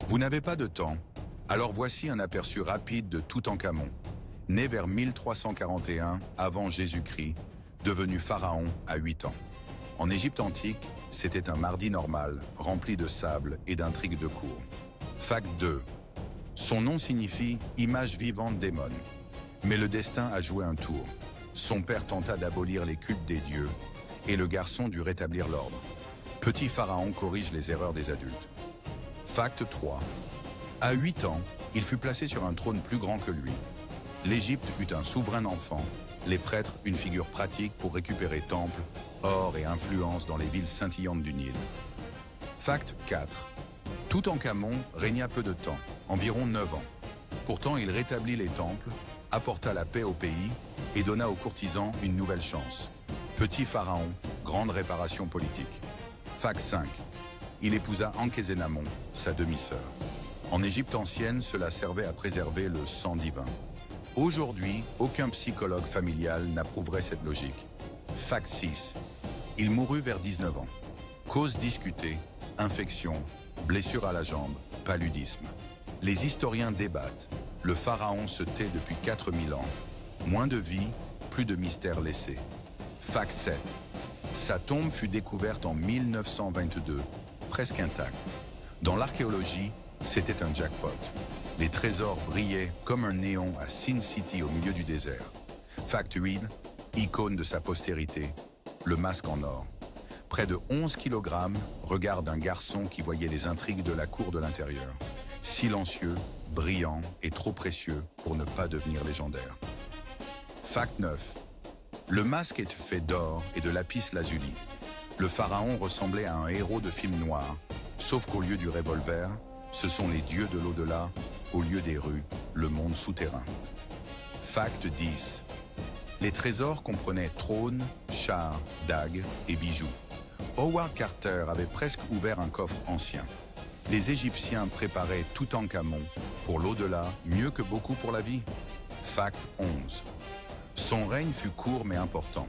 Vous n'avez pas de temps, alors voici un aperçu rapide de Toutankhamon, né vers 1341 avant Jésus-Christ, devenu pharaon à 8 ans. En Égypte antique, c'était un mardi normal, rempli de sable et d'intrigues de cour. Fact 2. Son nom signifie « image vivante d'Amon ». Mais le destin a joué un tour. Son père tenta d'abolir les cultes des dieux, et le garçon dut rétablir l'ordre. Petit pharaon corrige les erreurs des adultes. Fact 3. À 8 ans, il fut placé sur un trône plus grand que lui. L'Égypte eut un souverain enfant, les prêtres une figure pratique pour récupérer temples, or et influence dans les villes scintillantes du Nil. Fact 4. Toutankhamon régna peu de temps, environ 9 ans. Pourtant, il rétablit les temples, apporta la paix au pays et donna aux courtisans une nouvelle chance. Petit pharaon, grande réparation politique. Fact 5. Il épousa Ankhésénamon, sa demi-sœur. En Égypte ancienne, cela servait à préserver le sang divin. Aujourd'hui, aucun psychologue familial n'approuverait cette logique. Fact 6. Il mourut vers 19 ans. Cause discutée, infection, blessure à la jambe, paludisme. Les historiens débattent. Le pharaon se tait depuis 4000 ans. Moins de vie, plus de mystère laissé. Fact 7. Sa tombe fut découverte en 1922, presque intacte. Dans l'archéologie, c'était un jackpot. Les trésors brillaient comme un néon à Sin City au milieu du désert. Fact 8, icône de sa postérité, le masque en or. Près de 11 kg, regard d'un garçon qui voyait les intrigues de la cour de l'intérieur. Silencieux, brillant et trop précieux pour ne pas devenir légendaire. Fact 9. Le masque est fait d'or et de lapis lazuli. Le pharaon ressemblait à un héros de film noir, sauf qu'au lieu du revolver, ce sont les dieux de l'au-delà, au lieu des rues, le monde souterrain. Fact 10. Les trésors comprenaient trônes, chars, dagues et bijoux. Howard Carter avait presque ouvert un coffre ancien. Les Égyptiens préparaient Toutankhamon pour l'au-delà mieux que beaucoup pour la vie. Fact 11. Son règne fut court mais important.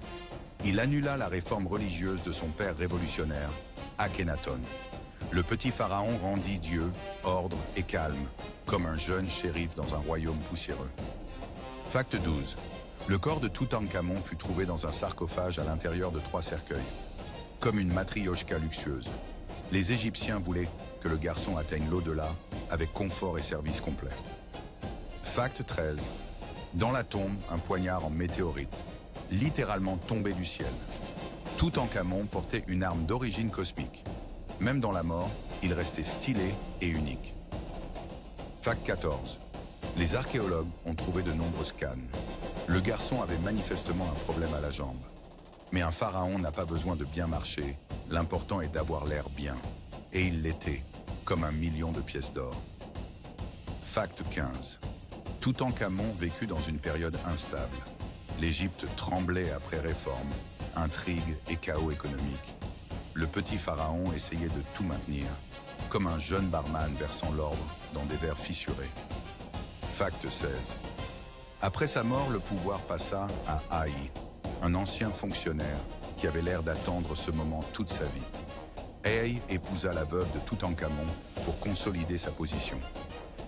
Il annula la réforme religieuse de son père révolutionnaire, Akhenaton. Le petit pharaon rendit Dieu, ordre et calme, comme un jeune shérif dans un royaume poussiéreux. Fact 12. Le corps de Toutankhamon fut trouvé dans un sarcophage à l'intérieur de 3 cercueils, comme une matrioshka luxueuse. Les Égyptiens voulaient que le garçon atteigne l'au-delà avec confort et service complet. Fact 13. Dans la tombe, un poignard en météorite, littéralement tombé du ciel. Toutankhamon portait une arme d'origine cosmique. Même dans la mort, il restait stylé et unique. Fact 14. Les archéologues ont trouvé de nombreuses cannes. Le garçon avait manifestement un problème à la jambe. Mais un pharaon n'a pas besoin de bien marcher, l'important est d'avoir l'air bien. Et il l'était, comme 1 million de pièces d'or. Fact 15. Toutankhamon vécut dans une période instable. L'Égypte tremblait après réforme, intrigues et chaos économique. Le petit pharaon essayait de tout maintenir, comme un jeune barman versant l'ordre dans des verres fissurés. Fact 16. Après sa mort, le pouvoir passa à Haï, un ancien fonctionnaire qui avait l'air d'attendre ce moment toute sa vie. Haï épousa la veuve de Toutankhamon pour consolider sa position.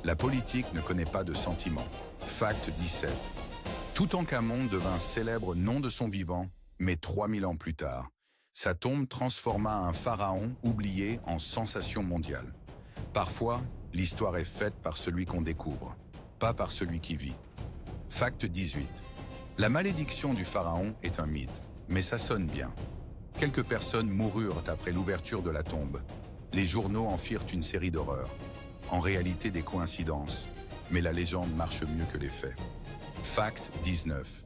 La politique ne connaît pas de sentiments. Fact 17. Toutankhamon devint célèbre non de son vivant, mais 3000 ans plus tard. Sa tombe transforma un pharaon oublié en sensation mondiale. Parfois, l'histoire est faite par celui qu'on découvre, pas par celui qui vit. Fact 18. La malédiction du pharaon est un mythe, mais ça sonne bien. Quelques personnes moururent après l'ouverture de la tombe. Les journaux en firent une série d'horreurs. En réalité, des coïncidences, mais la légende marche mieux que les faits. Fact 19.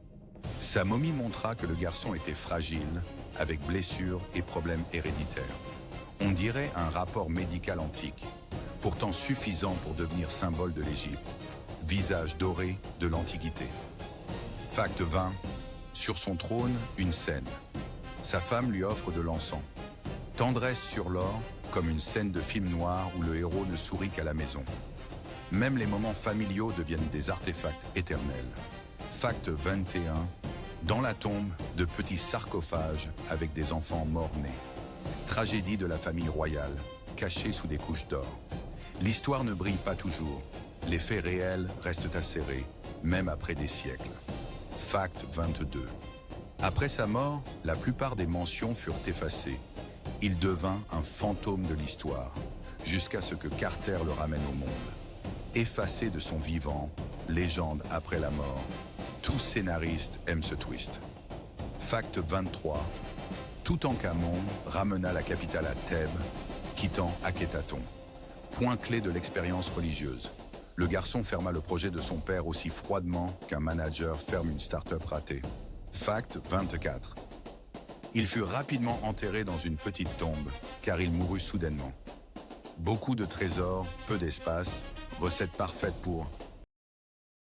Sa momie montra que le garçon était fragile, avec blessures et problèmes héréditaires. On dirait un rapport médical antique, pourtant suffisant pour devenir symbole de l'Égypte, visage doré de l'Antiquité. Fact 20. Sur son trône, une scène. Sa femme lui offre de l'encens. Tendresse sur l'or, comme une scène de film noir où le héros ne sourit qu'à la maison. Même les moments familiaux deviennent des artefacts éternels. Fact 21. Dans la tombe, de petits sarcophages avec des enfants morts-nés. Tragédie de la famille royale, cachée sous des couches d'or. L'histoire ne brille pas toujours. Les faits réels restent acérés, même après des siècles. Fact 22. Après sa mort, la plupart des mentions furent effacées. Il devint un fantôme de l'histoire, jusqu'à ce que Carter le ramène au monde. Effacé de son vivant, légende après la mort, tout scénariste aime ce twist. Fact 23. Toutankhamon ramena la capitale à Thèbes, quittant Akhénaton. Point clé de l'expérience religieuse. Le garçon ferma le projet de son père aussi froidement qu'un manager ferme une start-up ratée. Fact 24. Il fut rapidement enterré dans une petite tombe, car il mourut soudainement. Beaucoup de trésors, peu d'espace, recette parfaite pour